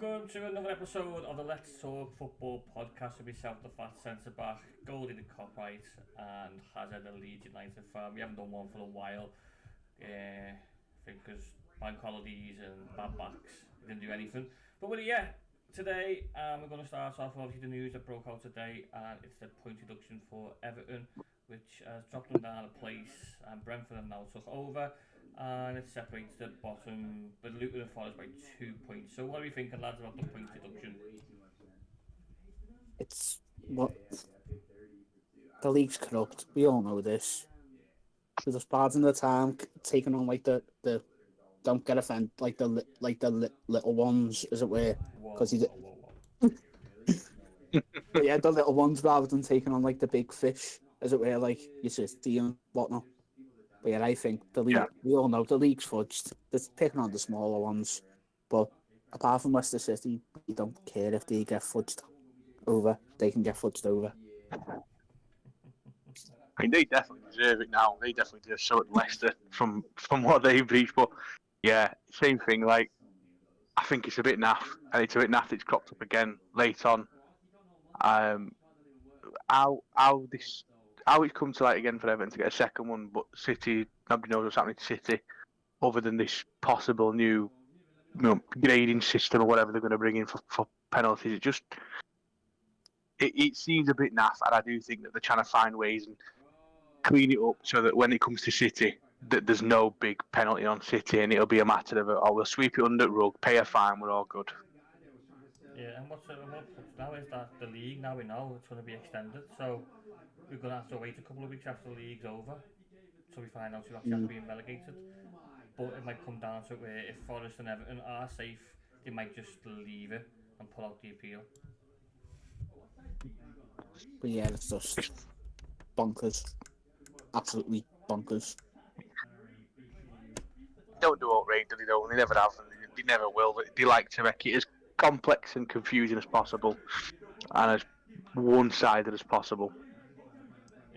Welcome to another episode of the Let's Talk Football podcast with myself, the fat centre back, Goldie the copyright, and Hazza the Leeds United fan. We haven't done one for a while. I think because bank holidays and bad backs, we didn't do anything. But we're here today, and we're going to start off with obviously the news that broke out today, and it's the point deduction for Everton, which has dropped them down a place, and Brentford have now took over. And it separates the bottom, but Luton and Forest by 2 points. So, what are we thinking, lads, about the point deduction? It's what the league's corrupt. We all know this. They're just bad the time taking on like the don't get offended like little ones as it were Whoa, because he whoa, whoa, whoa. but yeah the little ones rather than taking on like the big fish as it were like your City and whatnot. But yeah, I think the Yeah, league. We all know the league's fudged. They're picking on the smaller ones, but apart from Leicester City, we don't care if they get fudged over. They can get fudged over. I mean they definitely deserve it now. They definitely deserve so at Leicester from what they've reached. But yeah, same thing. Like I think it's a bit naff, and it's a bit naff. It's cropped up again late on. Um, how how it's come to light again for Everton to get a second one, but City nobody knows what's happening to City other than this possible new grading system or whatever they're going to bring in for penalties. It seems a bit naff, and I do think that they're trying to find ways and clean it up so that when it comes to City, that there's no big penalty on City, and it'll be a matter of oh we'll sweep it under the rug, pay a fine, we're all good. Yeah, and what puts now is that the league, now we know it's going to be extended. So, we're going to have to wait a couple of weeks after the league's over so we find out who actually has Mm. been relegated. But it might come down to where if Forest and Everton are safe, they might just leave it and pull out the appeal. But yeah, it's just bonkers. Absolutely bonkers. Don't do outrage, they don't. They never have, and they never will. They like to make it as complex and confusing as possible, and as one-sided as possible.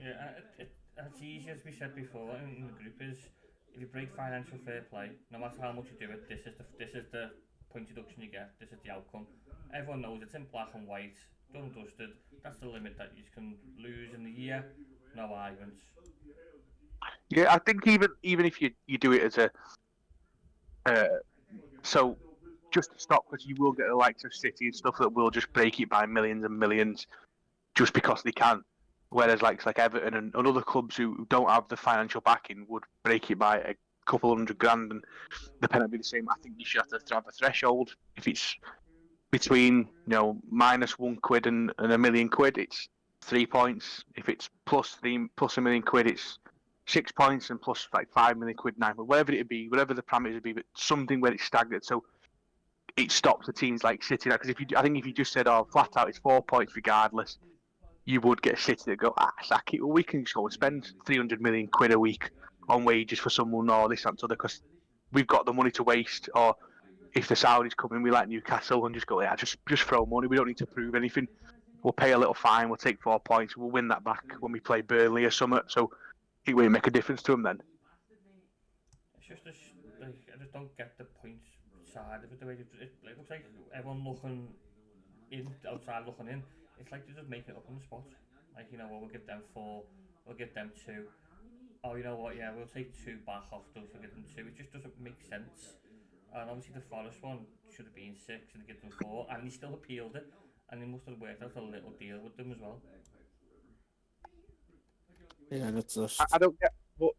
Yeah, it's easy as we said before in the group is if you break financial fair play, no matter how much you do it, this is the point deduction you get. This is the outcome. Everyone knows it's in black and white, done and dusted. That's the limit that you can lose in the year. No arguments. Yeah, I think even if you do it as a uh, so just to stop because you will get the likes of City and stuff that will just break it by millions and millions just because they can. Whereas like Everton and other clubs who don't have the financial backing would break it by a couple hundred grand, and the penalty be the same. I think you should have to have a threshold. If it's between minus £1 and £1 million, it's 3 points. If it's plus £1 million, it's 6 points, and plus like £5 million, nine. But whatever it be, whatever the parameters would be, but something where it's staggered. So it stops the teams like City. Because I think if you just said, "Oh, flat out, it's 4 points regardless," you would get a City to go, sack it. Well, we can just go and spend £300 million a week on wages for someone or this and other because we've got the money to waste. Or if the Saudis come in, we like Newcastle and just go, yeah, just throw money. We don't need to prove anything. We'll pay a little fine. We'll take 4 points. We'll win that back when we play Burnley or something. So it won't make a difference to them then. It's just like I just don't get the points side of it. The way it looks like everyone looking in outside looking in. It's like they're just making it up on the spot. Like well, we'll give them four, we'll give them two. Oh, you know what? Yeah, we'll take two back off those. We'll give them two. It just doesn't make sense. And obviously the Forest one should have been six, and they give them four, and he still appealed it, and they must have worked out a little deal with them as well. Yeah, that's I just don't get what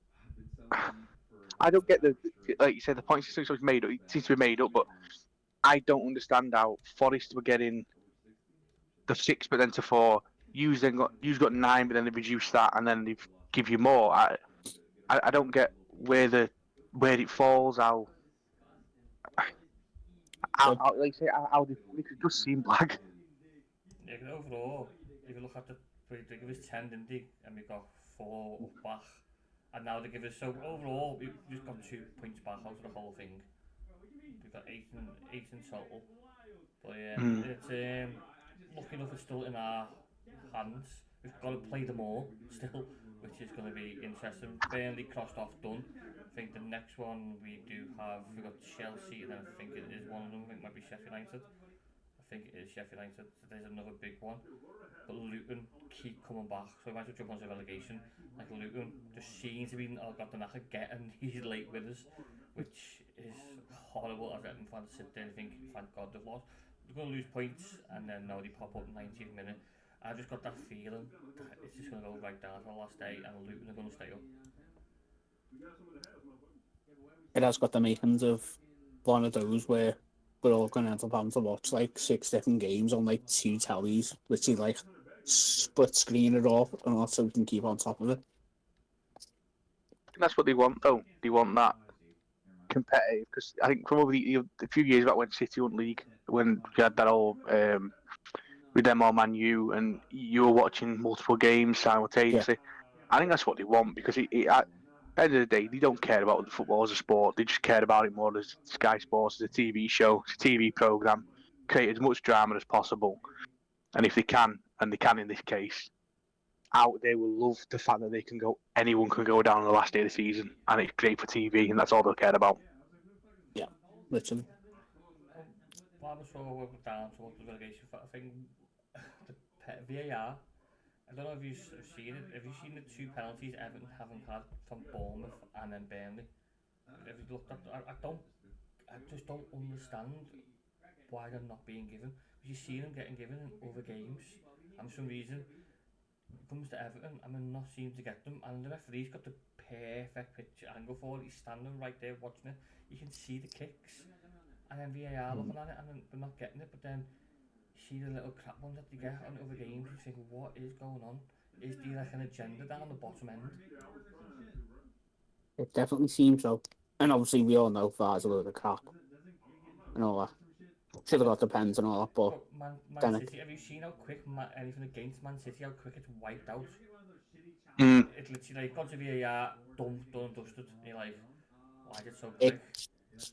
I don't get the like you said the point system is made up. It seems to be made up, but I don't understand how Forest were getting the six, but then to four. You've got nine, but then they've reduced that, and then they've give you more. I don't get where it falls. but Like you say, how they could just seem black. Yeah, 'cause overall, if you look at they give us 10, didn't they? And we got four up back, and now they give us so overall we've just got 2 points back out of the whole thing. We've got eight in total. But yeah, Mm. it's lucky enough it's still in our hands. We've got to play them all still, which is going to be interesting. Burnley crossed off, done. I think the next one we do have, we've got Chelsea, and then I think it is one of them, I think it might be Sheffield United. think it is Sheffield United. There's another big one. But Luton keep coming back. So we might as well jump onto relegation. Like Luton just seems to be got the knack of getting these late winners, which is horrible as Everton fans sit there and think, thank God they've lost. They're going to lose points, and then now they pop up 90th minute. I just got that feeling that it's just going to go right down to the last day, and Luton are going to stay up. It has got the makings of one of those where we're all going to end up having to watch like 6 different games on like 2 tellies, literally like split screen it off, and also we can keep on top of it. That's what they want, though. They want that competitive, because I think from over a few years back when City won league, when we had that all with them all Man U, and you were watching multiple games simultaneously. I think that's what they want, because at the end of the day, they don't care about football as a sport. They just care about it more as Sky Sports, as a TV show, it's a TV program, create as much drama as possible. And if they can, and they can in this case, they will love the fact that anyone can go down on the last day of the season, and it's great for TV, and that's all they'll care about. Yeah, literally. While we're sort of down towards the relegation, I think the VAR. I don't know if you've seen it. Have you seen the 2 penalties Everton haven't had from Bournemouth and then Burnley? Have you looked at? I just don't understand why they're not being given. Because you see them getting given in other games, and for some reason it comes to Everton and they're not seeming to get them. And the referee's got the perfect pitch angle for it. He's standing right there watching it. You can see the kicks, and then VAR looking at it, and they're not getting it. But then you see the little crap ones that they get on other games. You think, what is going on? Is there like an agenda down the bottom end? It definitely seems so. And obviously we all know VAR's a load of crap and all that. Should have got the pens and all that, but Man City, have you seen how quick anything against Man City, how quick it's wiped out? It's literally like, gone to VAR, done and dusted. And you're like, why is it so quick?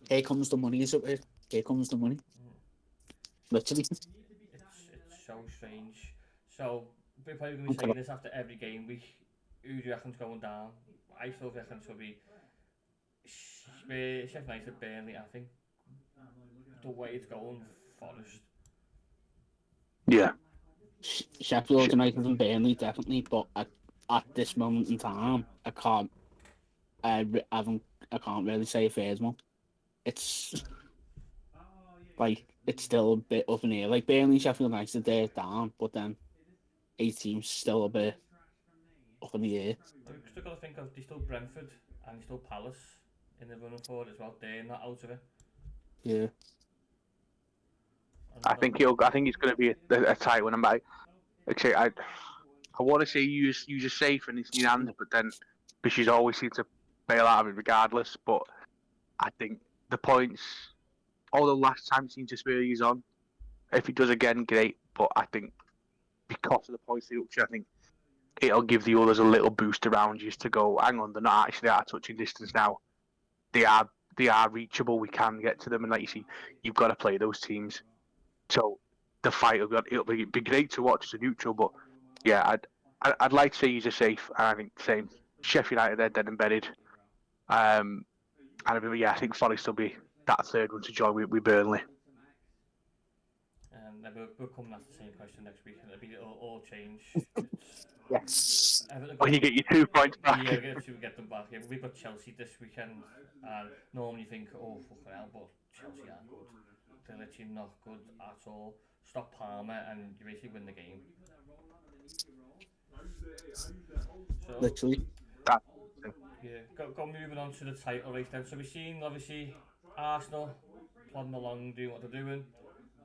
Here comes the money, is it? Here comes the money. Literally. It's so strange. So, we're probably going to be saying this after every game week. Who do you reckon's going down? I still reckon it will be Sheffield United, Burnley, I think. The way it's going, Forest. Yeah. Sheffield United and Burnley, definitely, but at this moment in time, I can't really say a third one. It's like, it's still a bit up in the air. Like Burnley, Sheffield United, they're down, but then 8 teams still a bit up in the air. We've still got to think of, there's still Brentford and there's still Palace in the running forward as well. They're not out of it. Yeah. I think it's going to be a tight one. I want to say use a safe and it's in your hands, but then Bishy's always seems to bail out of it regardless. But I think the points, although last time seemed to spur you on, if he does again, great. But I think because of the points deduction, I think it'll give the others a little boost around you to go, hang on, they're not actually out of touching distance now. They are reachable. We can get to them, and like you see, you've got to play those teams. So the fight it'll be great to watch as a neutral, but yeah, I'd like to say he's a safe, and I think same Sheffield United, they're dead embedded. And I think Forest will be that third one to join with Burnley. And then we'll come and ask the same question next week, and it'll be all change. Yes. You get your 2 points back. Yeah, we get them back. Yeah, we've got Chelsea this weekend, and normally you think, oh, fucking hell, but Chelsea aren't good. They're literally not good at all. Stop Palmer, and you basically win the game. So, Literally. Yeah, go moving on to the title race then. So we've seen, obviously, Arsenal plodding along, doing what they're doing.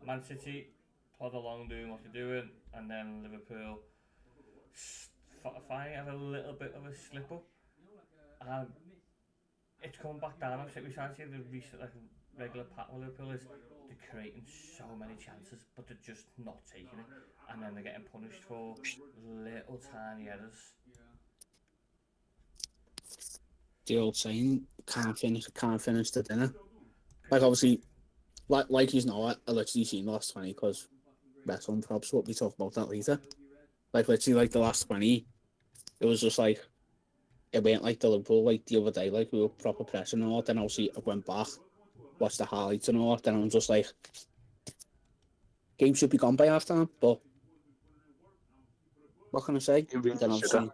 Man City plodding along, doing what they're doing. And then Liverpool finally have a little bit of a slip up. And it's coming back down. We started to see the recent regular pattern with Liverpool is they're creating so many chances, but they're just not taking it. And then they're getting punished for little tiny errors. The old saying, can't finish the dinner. Like, obviously, like he's not, I literally seen the last 20 because wrestling props, what we talk about that later. Like, literally, like the last 20, it was just like, it went like the Liverpool, like the other day, like we were proper pressing and all. Then obviously I went back, watched the highlights and all. Then I'm just like, game should be gone by half time, but what can I say? It really Then should obviously,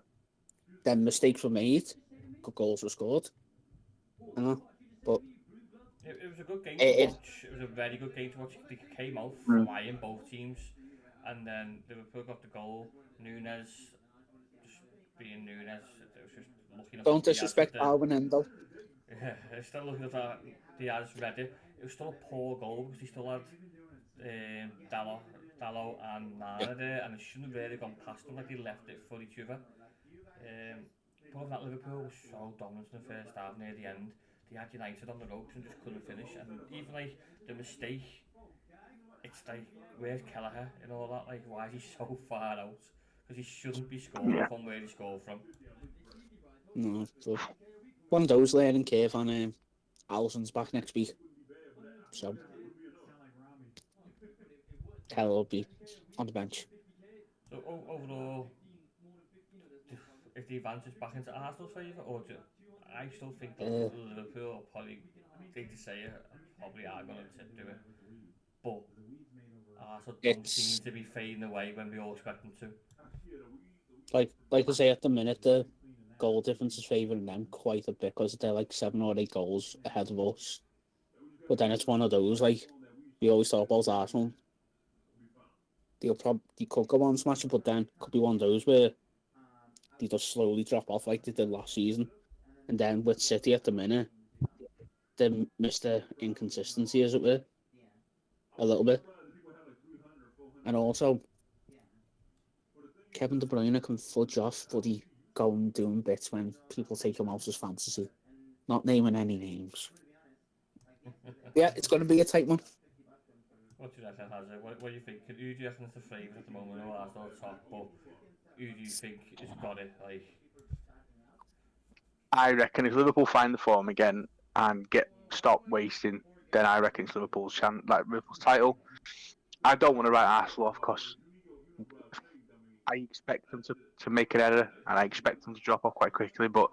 then mistakes were made, good goals were scored. You know, but It was a good game to it watch. It was a very good game to watch. They came out Mm. flying, both teams, and then Liverpool got the goal. Nunes, just being Nunes, it was just looking up don't to Diaz with disrespect the. Darwin Endo. Yeah, it's still looking at that. Diaz read it. It was still a poor goal because he still had Dallo and Yeah. Nana there, and it shouldn't have really gone past them like they left it for each other. But that Liverpool was so dominant in the first half near the end. They had United on the ropes and just couldn't finish. And even like the mistake, it's like, where's Kelleher and all that? Like, why is he so far out? Because he shouldn't be scoring Yeah. from where he scored from. No, so one of those learning curve on Allison's back next week. So Keller will be on the bench. So overall, if the advance is back into Arsenal's favour, or do I still think that Liverpool will probably, they to say it, probably are going to do it. But Arsenal don't seem to be fading away when we all expect them to. Like I say, at the minute the goal difference is favouring them quite a bit because they're like 7 or 8 goals ahead of us. But then it's one of those, like we always talk about Arsenal. They could go on smashing, but then could be one of those where they just slowly drop off like they did last season. And then with City at the minute, they missed the inconsistency, as it were, a little bit. And also, Kevin De Bruyne can fudge off, but he go and doing bits when people take him out as fantasy. Not naming any names. Yeah, it's going to be a tight one. What do you reckon, Hazza? What do you think? Who do you reckon is the favourite at the moment? I know Arsenal are top, but who do you think has got it? Like, I reckon if Liverpool find the form again and stop wasting, then I reckon it's Liverpool's chance, like Liverpool's title. I don't want to write Arsenal off because I expect them to make an error and I expect them to drop off quite quickly, but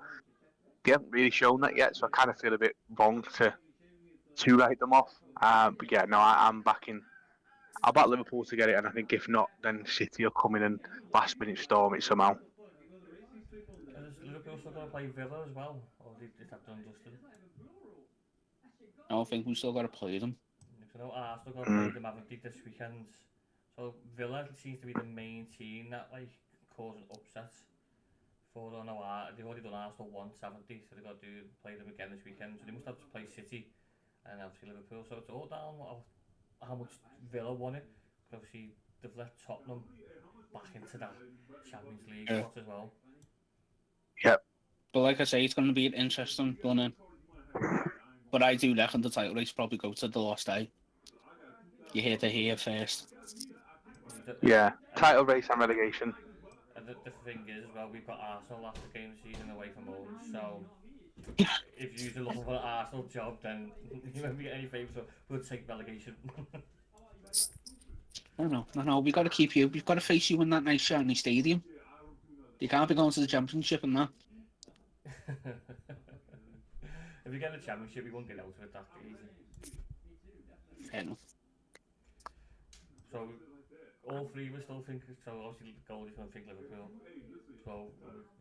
they haven't really shown that yet, so I kind of feel a bit wrong to write them off. But yeah, no, I'm backing. I'll back Liverpool to get it, and I think if not, then City will come in and last minute storm it somehow. is Liverpool still going to play Villa as well? Or is that done, Justin? I think we still got to play them. Because I know Arsenal going to play them, haven't they, this weekend? So Villa seems to be the main team that like causing upsets. For I know they've already done Arsenal once, haven't they? So they've got to play them again this weekend. So they must have to play City and obviously Liverpool. So it's all down how much Villa won it. Because obviously they've let Tottenham back into that Champions League spot as well. Yep. But like I say, it's going to be an interesting run-in. But I do reckon the title race probably go to the last day. You hear the here first. Yeah, title race and relegation. And the thing is, as well, we've got Arsenal after game of the season away from home. So if you're looking for an Arsenal job, then you won't be getting any favours. So we'll take relegation. No. We've got to keep you. We've got to face you in that nice shiny stadium. You can't be going to the Championship and that. If we get the Championship, we won't get out of it that easy. Fair enough. So all three of us still think, so obviously Goldie's going to think Liverpool. So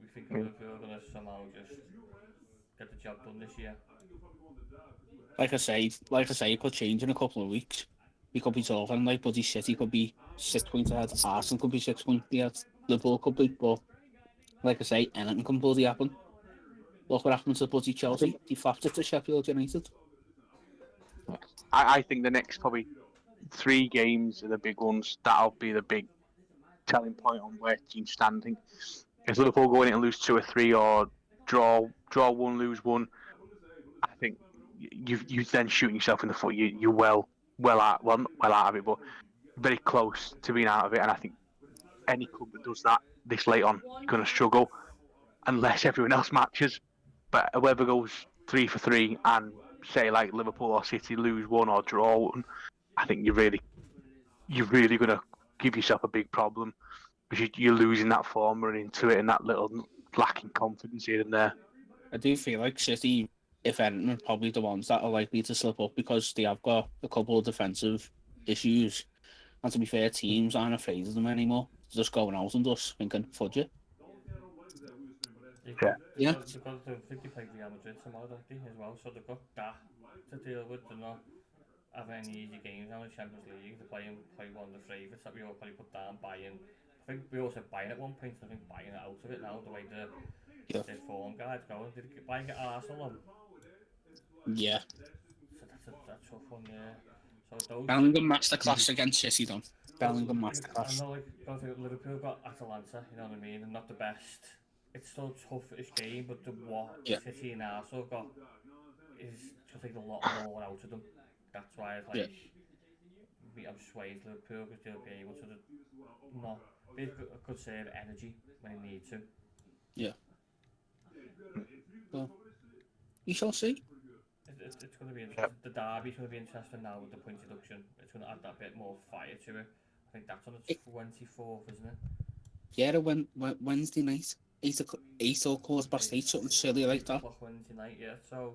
we think Liverpool are going to somehow just get the job done this year. Like I say, it could change in a couple of weeks. We could be talking like Buddy City could be 6 points ahead, Arsenal could be 6 points ahead, Liverpool could be, but like I say, anything can bloody happen. Look what happened to Buddy Chelsea. He faffed it to Sheffield United. I think the next probably 3 games are the big ones. That'll be the big telling point on where teams stand. I think if Liverpool go in and lose 2 or 3 or draw 1, lose 1, I think you then shooting yourself in the foot. You're not well out of it, but very close to being out of it. And I think any club that does that this late on, you're going to struggle unless everyone else matches. But whoever goes 3 for 3 and say like Liverpool or City lose 1 or draw 1, I think you're really going to give yourself a big problem because you're losing that form running into it and that little lacking confidence here and there. I do feel like City, if anything, are probably the ones that are likely to slip up because they have got a couple of defensive issues. And to be fair, teams aren't afraid of them anymore. They're just going out and just thinking, fudge it. Yeah. Yeah. I think they play Real Madrid tomorrow, don't they, as well? So they've got that to deal with. They're not having any easy games now in the Champions League. They're play one of the favourites that we all probably put down. Bayern. I think we also Bayern at one point. I think Bayern are out of it now. The way their form guide's going. Did Bayern get Arsenal on? Yeah. So that's a tough one. Yeah. So those. Bellingham masterclass against City, done. Bellingham I masterclass. know, like, don't think Liverpool got Atalanta, you know what I mean, and not the best. It's still tough-ish game, but what City and Arsenal got is just like a lot more out of them. That's why it's like, I'm swayed Liverpool because they'll be able to not be a good save energy when they need to. Yeah. Well, we shall see. It's going to be interesting. The derby's going to be interesting now with the point deduction. It's going to add that bit more fire to it. I think that's on the 24th, isn't it? Yeah, Wednesday night, 8 or 8:15, something silly like that. Wednesday night, yeah. So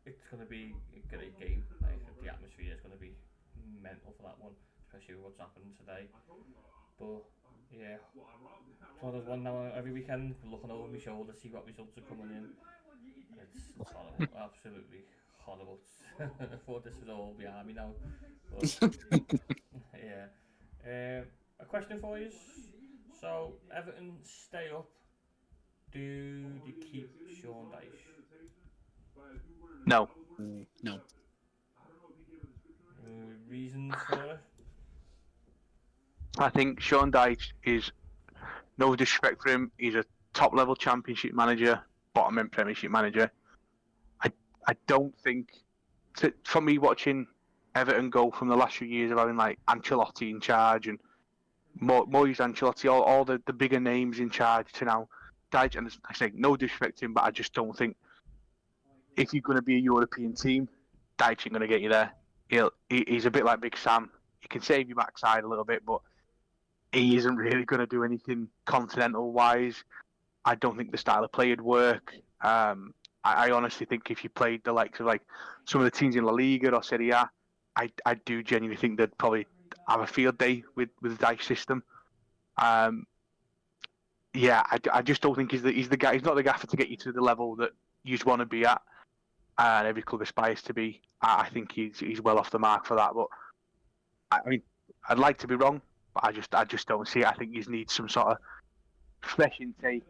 it's going to be a great game. Like, the atmosphere is going to be mental for that one, especially with what's happening today. But yeah, so there's one now every weekend, looking over my shoulder, see what results are coming in. It's horrible, absolutely horrible. I thought this was all behind me now. But, yeah. A question for you. So, Everton stay up. Do they keep Sean Dyche? No. No. Reasons for it? I think Sean Dyche is, no disrespect for him, he's a top-level Championship manager, bottom-end Premiership manager. I don't think, for me watching Everton go from the last few years of having like Ancelotti in charge and Moyes, Ancelotti, all the bigger names in charge to now Dyche, and I say no disrespect to him, but I just don't think if you're going to be a European team, Dyche ain't going to get you there. He's a bit like Big Sam. He can save your backside a little bit, but he isn't really going to do anything continental-wise. I don't think the style of play would work. I honestly think if you played the likes of like some of the teams in La Liga or Serie A, I do genuinely think they'd probably have a field day with the Dyche system. Yeah, I just don't think he's the guy. He's not the gaffer to get you to the level that you just want to be at, and every club aspires to be. I think he's well off the mark for that. But I mean, I'd like to be wrong, but I just don't see it. I think you need some sort of fresh intake,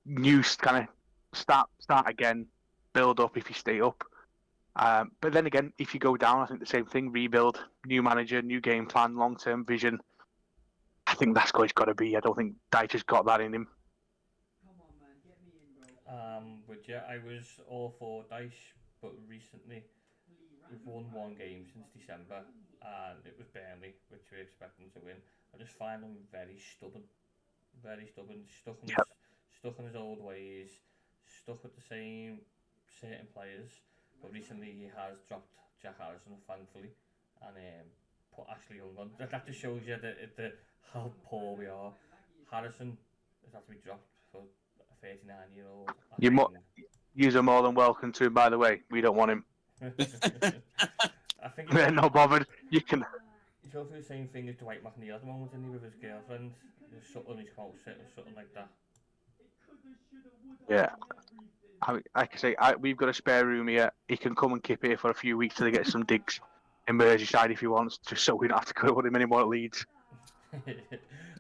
new kind of start again, build up if you stay up. But then again, if you go down, I think the same thing: rebuild, new manager, new game plan, long-term vision. I think that's what it's got to be. I don't think Dyche has got that in him. But yeah, I was all for Dyche, but recently we've won one game since December, and it was Burnley, which we were expecting to win. I just find him very stubborn, stuck in his old ways, stuck with the same certain players. But recently he has dropped Jack Harrison, thankfully, and put Ashley Young on. That just shows you how poor we are. Harrison has had to be dropped for a 39-year-old. You're more than welcome to him, by the way. We don't want him. I think they're not bothered. You can. He's going through the same thing as Dwight McNeil at the moment, isn't he, with his girlfriend? There's something he's close to, or something like that. Yeah. Like I say, we've got a spare room here. He can come and keep here for a few weeks till he gets some digs in Merseyside if he wants, just so we don't have to go with him anymore at Leeds.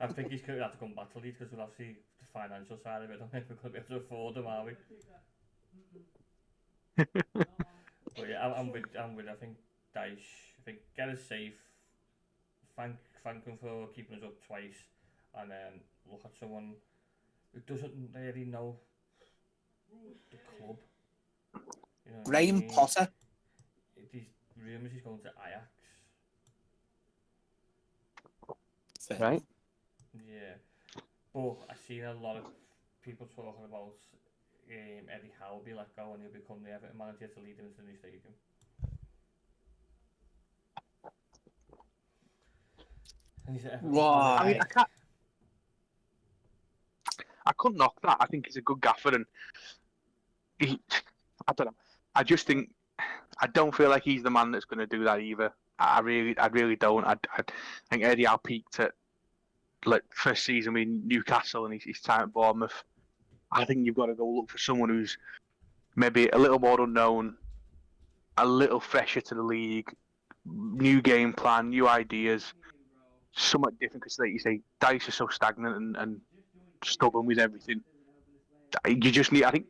I think he's going to have to come back to Leeds because we'll have to see the financial side of it. I don't think we're going to be able to afford him, are we? But yeah, I'm with. I think Dyche. I think get us safe. Thank him for keeping us up twice, and then look at someone who doesn't really know the club. You know Graham Potter. These rumours he's going to Ajax. Fair. Right. Yeah, but I've seen a lot of people talking about Eddie Howe will be let go and he'll become the Everton manager to lead them into the new stadium. Why? I couldn't knock that. I think he's a good gaffer, and I don't know. I just think I don't feel like he's the man that's going to do that either. I really don't. I think Eddie Howe peaked at like first season with Newcastle and his time at Bournemouth. I think you've got to go look for someone who's maybe a little more unknown, a little fresher to the league, new game plan, new ideas, somewhat different. Because like you say, Dice is so stagnant and stubborn with everything. You just need. I think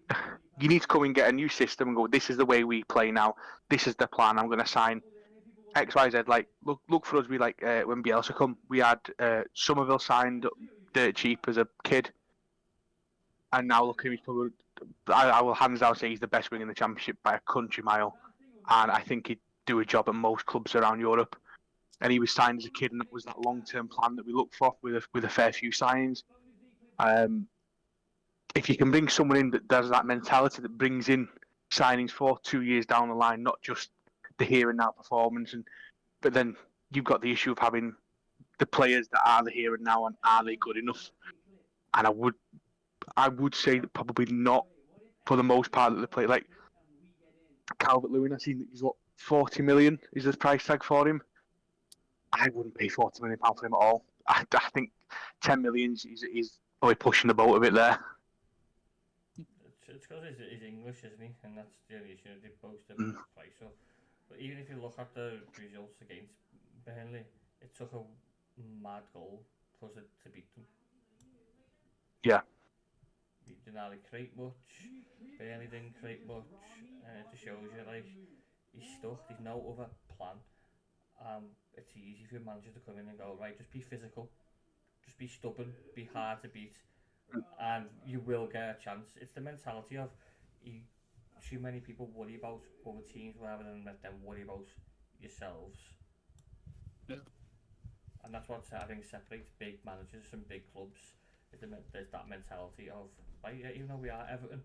you need to come and get a new system and go. This is the way we play now. This is the plan. I'm going to sign X, Y, Z. Like look for us. We like when Bielsa come. We had Somerville signed dirt cheap as a kid, and now look at him. He's probably. I will hands down say he's the best wing in the championship by a country mile, and I think he'd do a job at most clubs around Europe. And he was signed as a kid, and that was that long-term plan that we look for with a fair few signings. If you can bring someone in that does that mentality, that brings in signings for 2 years down the line, not just the here and now performance, but then you've got the issue of having the players that are the here and now, and are they good enough? And I would say that probably not for the most part that they play. Like Calvert-Lewin, I seen that he's what 40 million is the price tag for him. I wouldn't pay 40 million pound for him at all. I think 10 million is probably pushing the boat a bit there. It's because he's English, isn't he? And that's the only issue. They boast the price up. But even if you look at the results against Burnley, it took a mad goal for us to beat them. Yeah. We didn't really create much. Burnley didn't create much. And it just shows you, like, he's stuck. There's no other plan. It's easy for a manager to come in and go, right, just be physical. Just be stubborn. Be hard to beat. And you will get a chance. It's the mentality of too many people worry about other teams rather than let them worry about yourselves. Yeah. And that's what I think separates big managers from big clubs. There's that mentality of, right, yeah, even though we are Everton,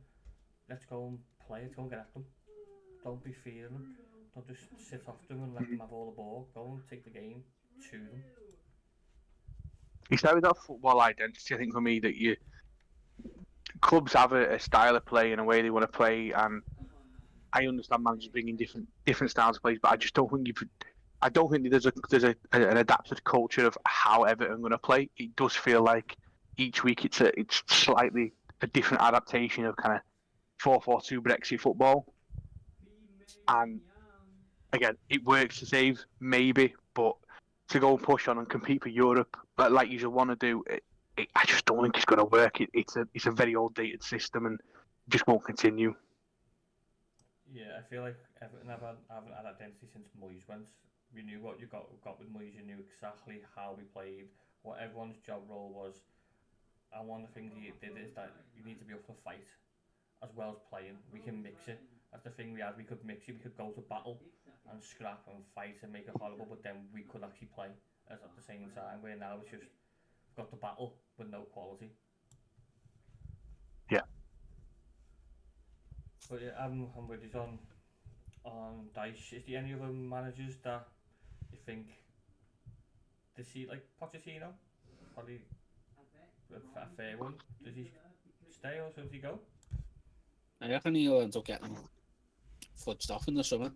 let's go and play, let's go and get at them. Don't be fearing them. Don't just sit off them and let them have all the ball. Go and take the game to them. It's with that football identity, I think, for me, that clubs have a style of play and a way they want to play, and I understand managers bringing different styles of play, but I just don't think there's an adapted culture of how Everton are going to play. It does feel like each week it's slightly a different adaptation of kind of 4-4-2 Brexit football, and again, it works to save maybe, but to go and push on and compete for Europe like you want to do, I just don't think it's going to work. It's a very old dated system and just won't continue. Yeah, I feel like Everton haven't had identity since Moyes went. We knew what you got with Moyes. You knew exactly how we played, what everyone's job role was. And one of the things he did is that you need to be up for fight as well as playing. We can mix it. That's the thing we had. We could mix it. We could go to battle and scrap and fight and make it horrible, but then we could actually play at the same time. Where now it's just got the battle with no quality. Yeah. But yeah, I'm with you on Dice. Is there any other managers that you think to see, like Pochettino? Probably a fair one. Does he stay or does he go? I reckon he'll end up getting fudged off in the summer.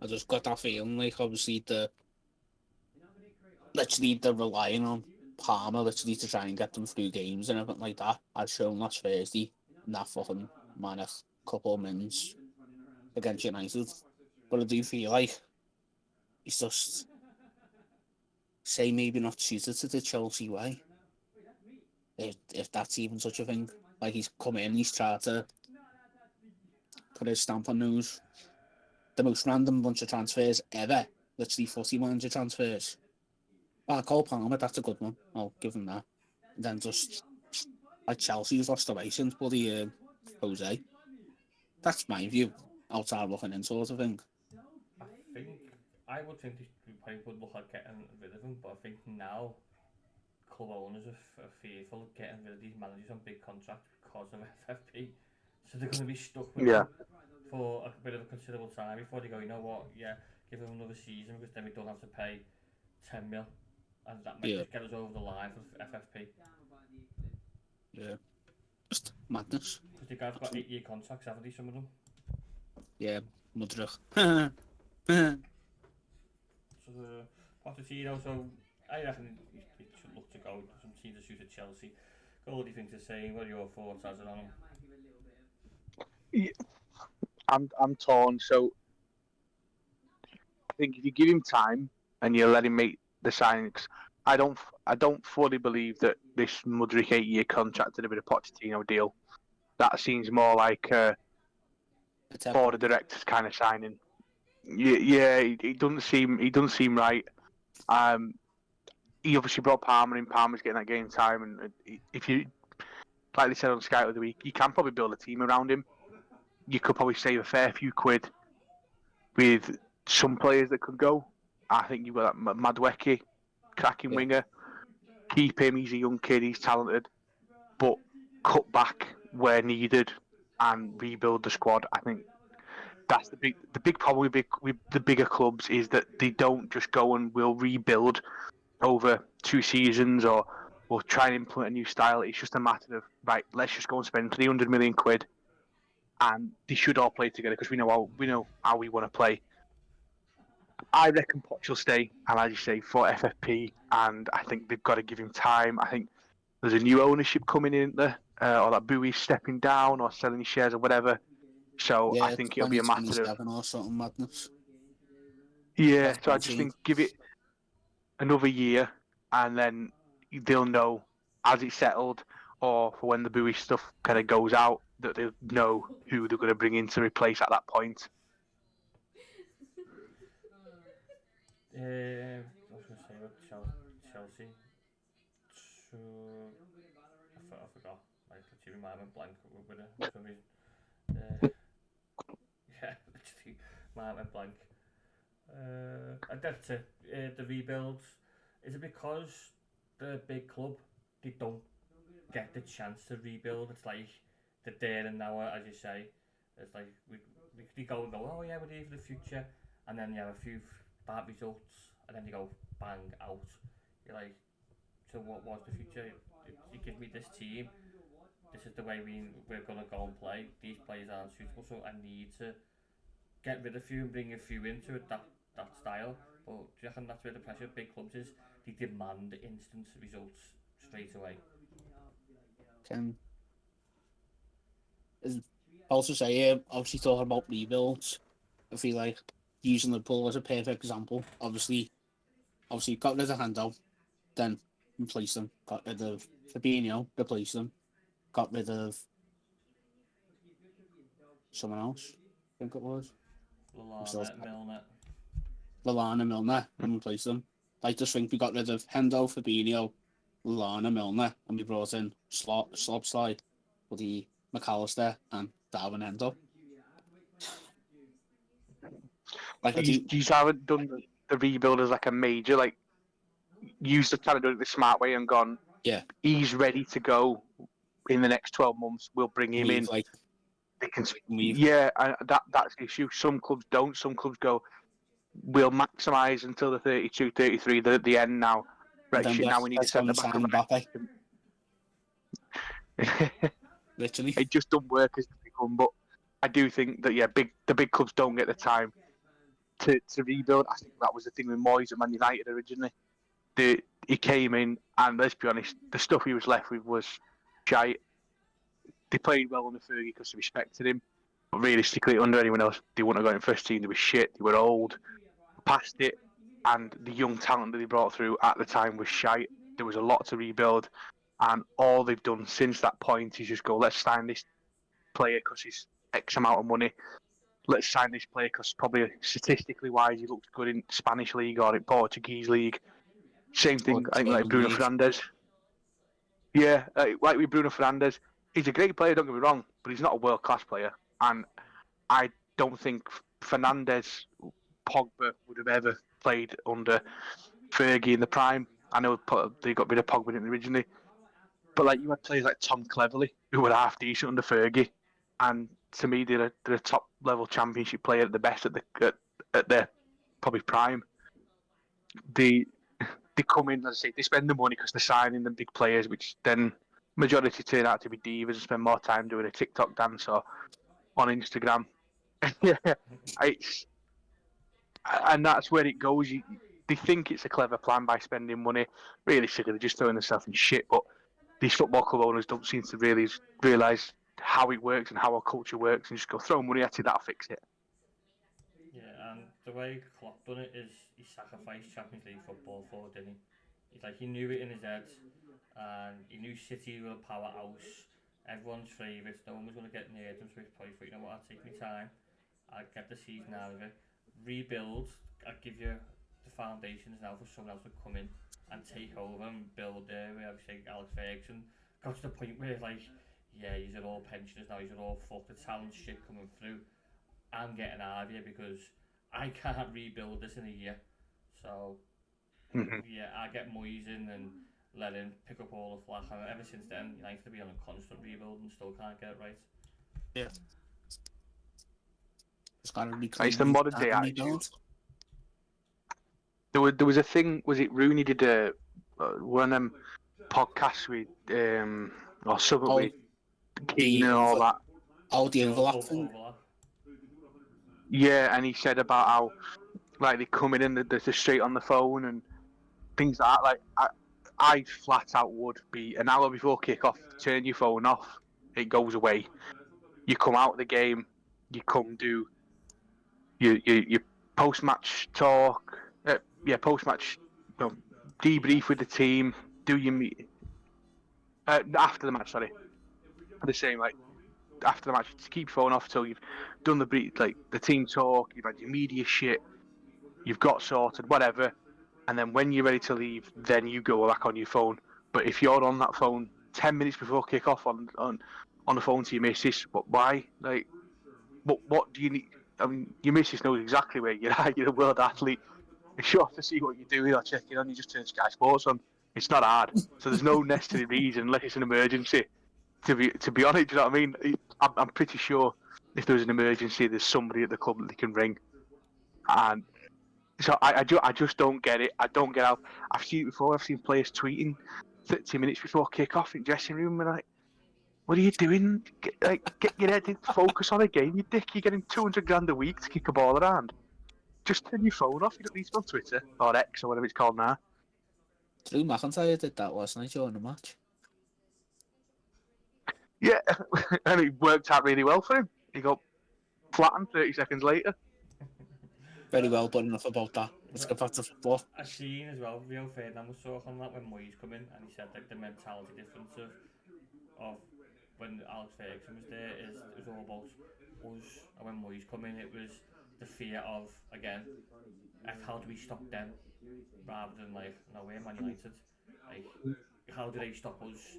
I just got that feeling, like, obviously literally they're relying on Palmer literally to try and get them through games and everything like that. I'd shown last Thursday in that fucking minor couple of minutes against United. But I do feel like he's just, say, maybe not suited to the Chelsea way. If that's even such a thing. Like, he's come in, he's tried to put his stamp on those, the most random bunch of transfers ever. Literally 40 manager transfers. Cole Palmer, that's a good one. I'll give him that. And then just, like, Chelsea's lost away since bloody Jose. That's my view. Outside looking in, sort of thing. I would think we probably would look at getting rid of him, but I think now club owners are fearful of getting rid of these managers on big contracts because of FFP. So they're going to be stuck with them for a bit of a considerable time before they go, you know what, yeah, give them another season because then we don't have to pay 10 mil. And that might just get us over the line for FFP. Yeah. Just madness. Because the guys got 8-year contracts, haven't they, some of them? Yeah, Mudrich. So Pochettino, so I reckon it should look to go. Some teams are suited Chelsea. Goldie thinks the same. What are your thoughts as it on him? Yeah, I'm torn. So I think if you give him time and you let him make the signings, I don't fully believe that this Mudrick 8-year contract and a bit of Pochettino deal. That seems more like a board of directors kind of signing. Yeah, he doesn't seem right. Um, he obviously brought Palmer in. Palmer's getting that game time, and if you, like they said on Sky the other week, you can probably build a team around him. You could probably save a fair few quid with some players that could go. I think you've got that Madwecki, cracking winger. Keep him. He's a young kid. He's talented, but cut back where needed and rebuild the squad. I think that's the big problem with the bigger clubs is that they don't just go and will rebuild over 2 seasons or try and implement a new style. It's just a matter of right. Let's just go and spend 300 million quid, and they should all play together because we know how we want to play. I reckon Poch will stay, and as you say, for FFP, and I think they've got to give him time. I think there's a new ownership coming in there, or that Bowie's stepping down or selling his shares or whatever. So Yeah, I think it'll be a matter of 2027 or something madness. yeah. That's So I just think give it another year, and then they'll know as it's settled, or for when the Bowie stuff kind of goes out, that they'll know who they're going to bring in to replace at that point. I was going to say about Chelsea. So I forgot. Like literally, my mind went blank with it for some reason. Yeah, literally, my mind went blank. And that's it. The rebuilds. Is it because the big club they don't get the chance to rebuild? It's like the there and now, as you say. It's like we go and go. Oh yeah, we're here for the future, and then you have a few bad results, and then you go bang out. You're like, so what was the future? You give me this team. This is the way we're gonna go and play. These players aren't suitable, so I need to get rid of a few and bring a few into it, that style. But do you reckon that's where the pressure of big clubs is? They demand instant results straight away. Can also say, obviously talking about rebuilds, I feel like using Liverpool as a perfect example. Obviously got rid of Hendo, then replaced them. Got rid of Fabinho, replaced them. Got rid of someone else, I think it was. Lallana, Milner, and replaced them. I just think we got rid of Hendo, Fabinho, Lallana, Milner, and we brought in Slobslide, Woody McAllister, and Darwin Hendo. Like You haven't done the rebuild as like a major, like you have kind of done it the smart way and gone. Yeah, he's ready to go in the next 12 months. We'll bring him in. like They can, yeah, that's the issue. Some clubs don't. Some clubs go, we'll maximise until the 32, 33. They're at the end now. Right, shit, now we need to set the back of literally. It just doesn't work as the big one, but I do think that the big clubs don't get the time to rebuild. I think that was the thing with Moyes at Man United originally. He came in, and let's be honest, the stuff he was left with was shite. They played well under Fergie because they respected him, but realistically, under anyone else, they wouldn't have got in first team. They were shit. They were old, past it, and the young talent that they brought through at the time was shite. There was a lot to rebuild, and all they've done since that point is just go, let's sign this player because he's X amount of money. Let's sign this player because probably statistically wise he looks good in Spanish league or in Portuguese league. Same thing, I think, like Bruno Fernandes. Yeah, like with Bruno Fernandes, he's a great player. Don't get me wrong, but he's not a world class player, and I don't think Fernandes, Pogba would have ever played under Fergie in the prime. I know they got rid of Pogba originally, but like you had players like Tom Cleverley who were half decent under Fergie, and to me they're a top level championship player at the best at their probably prime. They come in, as I say, they spend the money because they're signing the big players, which then majority turn out to be divas and spend more time doing a TikTok dance or on Instagram. Yeah, and that's where it goes. They think it's a clever plan by spending money. Realistically, they're just throwing themselves in shit. But these football club owners don't seem to really realise how it works and how our culture works, and just go throw money at it, that'll fix it. Yeah, and the way Klopp done it is he sacrificed Champions League football for it, didn't he? He's like, he knew it in his head, and he knew City were a powerhouse, everyone's favourites, no one was going to get near them, so he probably thought, you know what, I'll take my time, I'll get the season out of it, rebuild, I'll give you the foundations now for someone else to come in and take over and build there, where obviously Alex Ferguson got to the point where it's like, yeah, these are all pensioners now, these are all fucked, the talent shit coming through, I'm getting out of here because I can't rebuild this in a year. So, yeah, I get Moyes in and let him pick up all the slack. And ever since then, United to be on a constant rebuild and still can't get it right. Yeah. It's got to be It's the modern day attitude. rebuild. There was a thing. Was it Rooney did one of them podcasts with or something with Keane and all that. Oh, the overlap thing. Yeah, and he said about how like they come in and they're straight on the phone and things like that. Like I flat out would be an hour before kick-off, turn your phone off, it goes away. You come out of the game, you come do your post-match talk, post-match debrief with the team, do your meet after the match. Sorry, the same like after the match. Keep your phone off till you've done the team talk, you've had your media shit, you've got sorted, whatever, and then when you're ready to leave, then you go back on your phone. But if you're on that phone 10 minutes before kick-off on the phone to your missus, why? Like, what do you need? I mean, your missus knows exactly where you're at. You're a world athlete. If she wants to see what you're doing or checking on, you just turn Sky Sports on. It's not hard. So there's no necessary reason, unless it's an emergency, to be on it. Do you know what I mean? I'm pretty sure if there's an emergency, there's somebody at the club that they can ring. And so I just don't get it. I don't get how. I've seen it before. I've seen players tweeting 30 minutes before kick-off in dressing room, and like, what are you doing? Get your head in, focus on a game, you dick. You're getting 200 grand a week to kick a ball around. Just turn your phone off. You don't need to be on Twitter or X or whatever it's called now. Drew McIntyre did that last night during the match. Yeah, and it worked out really well for him. He got flattened 30 seconds later. Very well, but enough about that. Let's get back to football. I've seen as well, Rio Ferdinand was talking on that when Moyes come in, and he said like the mentality difference of when Alex Ferguson was there it was all about us, and when Moyes come in, it was the fear of, again, like, how do we stop them, rather than like, no, we're Man United, like, how do they stop us?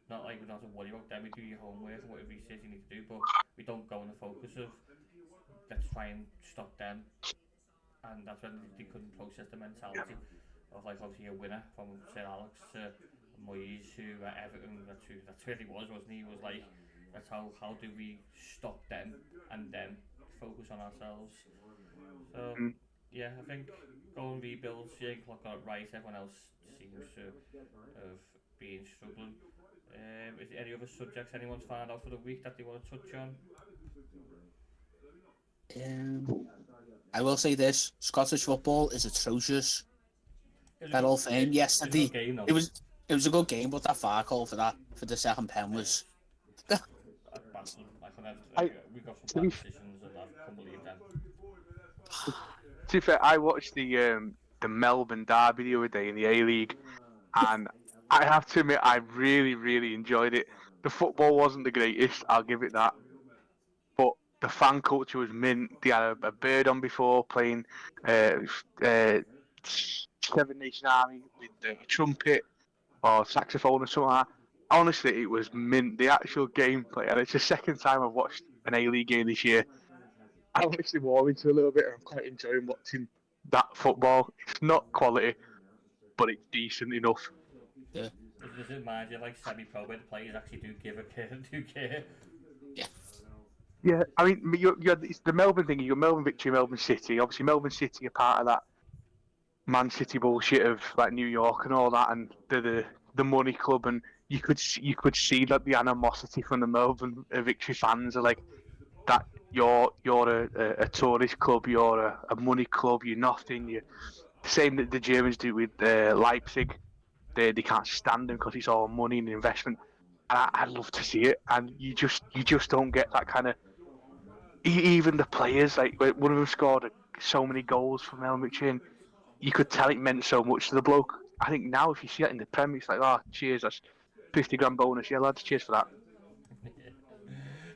Not like we don't have to worry about them, we do your homework and whatever he says you need to do, but we don't go on the focus of, let's try and stop them. And that's when they couldn't process the mentality of, like, obviously a winner from Sir Alex to Moyes, who at Everton, that's where he was, wasn't he? He was like, that's how do we stop them and then focus on ourselves. So, yeah, I think going rebuilds, Jürgen Klopp got it right, everyone else seems to have been struggling. Is there any other subjects anyone's found out for the week that they want to touch on? I will say this: Scottish football is atrocious. That whole thing yesterday, it was a good game, but that VAR call for the second pen was. We got some bad decisions, and I can't believe them. To be fair, I watched the Melbourne derby the other day in the A-League, and I have to admit I really, really enjoyed it. The football wasn't the greatest, I'll give it that. But the fan culture was mint. They had a bird on before playing Seven Nation Army with a trumpet or saxophone or something like that. Honestly, it was mint. The actual gameplay, and it's the second time I've watched an A-League game this year. I'm actually warm into a little bit, and I'm quite enjoying watching that football. It's not quality, but it's decent enough. Yeah. Does it mind you, like semi-pro, where the players actually do care? Yeah. Yeah, I mean, it's the Melbourne thing. You got Melbourne Victory, Melbourne City. Obviously, Melbourne City are part of that Man City bullshit of like New York and all that, and the money club. And you could see that the animosity from the Melbourne Victory fans are like that. you're a tourist club, you're a money club, you're nothing. You're the same that the Germans do with Leipzig. They can't stand them because it's all money and investment. And I love to see it, and you just don't get that kind of. Even the players, like one of them scored so many goals from helmet chin, you could tell it meant so much to the bloke. I think now if you see that in the Premier, it's like, oh, cheers, that's 50 grand bonus. Yeah, lads, cheers for that.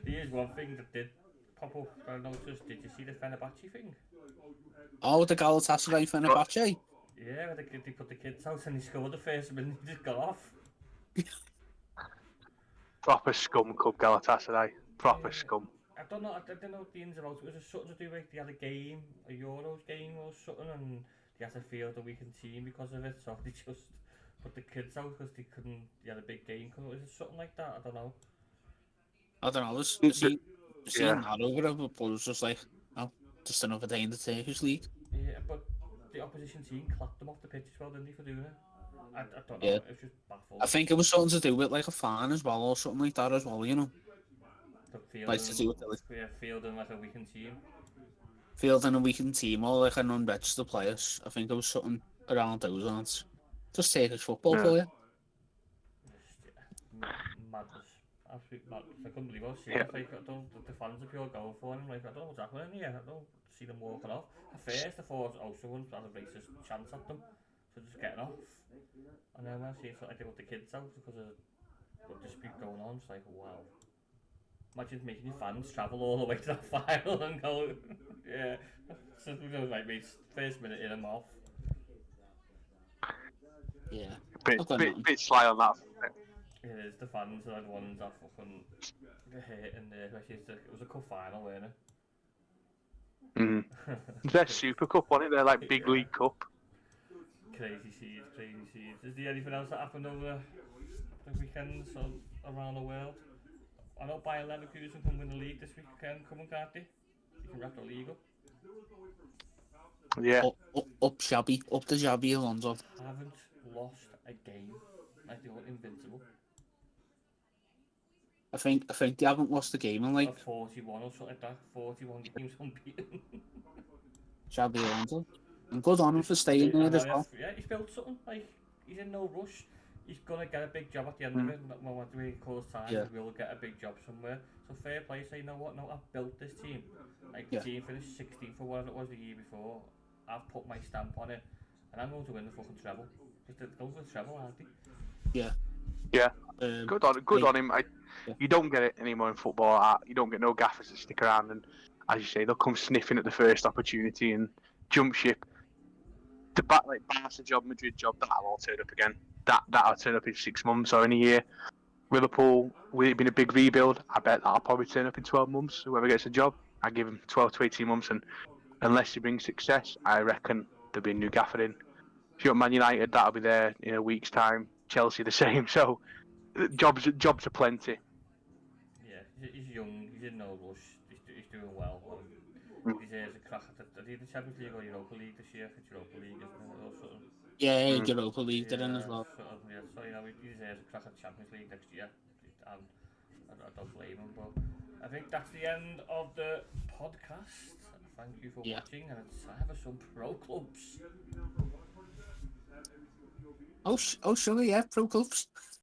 Here's one thing that did pop up that I noticed. Did you see the Fenerbahce thing? Oh, the Galatasaray Fenerbahce. Yeah, they put the kids out and he scored the first minute and he just got off. Proper scum club, Galatasaray. Proper scum. I don't know the ins and outs. Was it something to do with they had a game, a Euros game or something, and they had to field a weakened team because of it, so they just put the kids out because they had a big game. Was it something like that? I don't know. I don't know. I was seeing that over it, but it was just like, oh, just another day in the Turkish league. Yeah, but the opposition team clapped them off the pitch as well, didn't they, for doing it? I don't know. Yeah. It was just baffled. I think it was something to do with like a fan as well, or something like that as well. You know, like to do with fielding like a weakened team. Fielding a weakened team or like an unregistered players. I think there was something around those lines. Just Turkish football for you. Madness. Absolute madness. I couldn't believe I was seeing it. Like, the fans are pure goal for him. Like, I don't know what's happening here. I don't see them walking off. At first, I thought someone had a racist chance at them. So just getting off. And then when I see something like they put the kids out because of the dispute going on, it's like, wow. Imagine making your fans travel all the way to that final and go, yeah. So it was like, mate, first minute in and off. Yeah. Bit sly on that. It is, the fans are the ones that fucking hate in there, especially it was a cup final, wasn't it? Mm. They're Super Cup, wasn't it? They're like big league cup. Crazy seeds. Is there anything else that happened over the weekends around the world? I know Bayer Leverkusen can win the league this weekend, can't they? You can wrap the league up. Yeah. Up the shabby, Alonso. Haven't lost a game. Like, they were invincible. I think they haven't lost a game in like 41 or something like that. 41 games unbeaten. Shabby Alonso. And good on him for staying there as well. Yeah, he's built something. Like, he's in no rush. He's gonna get a big job at the end of it. When he calls time, he will get a big job somewhere. So fair play. Say, you know what? No, I've built this team. Like, the team finished 16th for whatever it was the year before. I've put my stamp on it, and I'm going to win the fucking treble. Because they're going for the treble, aren't they? Yeah. Yeah. Good on him. You don't get it anymore in football. You don't get no gaffers that stick around, and as you say, they'll come sniffing at the first opportunity and jump ship. The like Barca job, Madrid job, that'll all turn up again. That'll turn up in 6 months or in a year. Liverpool, we've been a big rebuild. I bet that'll probably turn up in 12 months. Whoever gets a job, I give him 12 to 18 months, and unless he brings success, I reckon there'll be a new gaffer in. If you're at Man United, that'll be there in a week's time. Chelsea the same. So jobs are plenty. Yeah, he's young. He's in no rush. He's doing well. He deserves a crack at the Champions League or Europa League this year. It's Europa League, isn't it? Or something. Yeah, Europa League they're in as well. So you know, he deserves a crack at the Champions League next year, and I don't blame him. But I think that's the end of the podcast. Thank you for watching, and it's time for some pro clubs. Oh, sure, yeah, pro clubs.